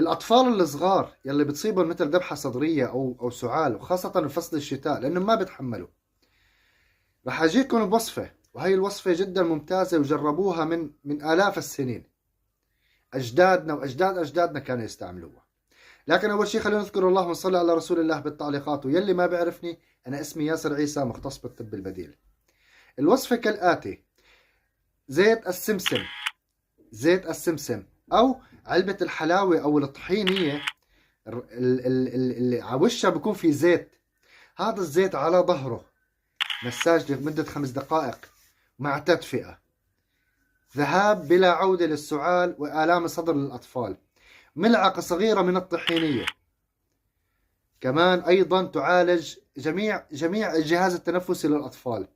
الأطفال الصغار يلي بتصيبهم مثل ذبحة صدرية أو سعال، وخاصة بفصل الشتاء لأنهم ما بيتحملوا، رح أجيكم بوصفة، وهي الوصفة جدا ممتازة وجربوها من آلاف السنين. أجدادنا وأجداد أجدادنا كانوا يستعملوها. لكن أول شيء خلينا نذكر اللهم صل على رسول الله بالتعليقات. ويلي ما بيعرفني، أنا اسمي ياسر عيسى، مختص بالطب البديل. الوصفة كالآتي: زيت السمسم، زيت السمسم أو علبة الحلاوة أو الطحينية اللي على وشها بيكون في زيت. هذا الزيت على ظهره مساج لمدة 5 دقائق مع تدفئة. ذهاب بلا عودة للسعال وآلام الصدر للأطفال. ملعقة صغيرة من الطحينية كمان أيضا تعالج جميع الجهاز التنفسي للأطفال.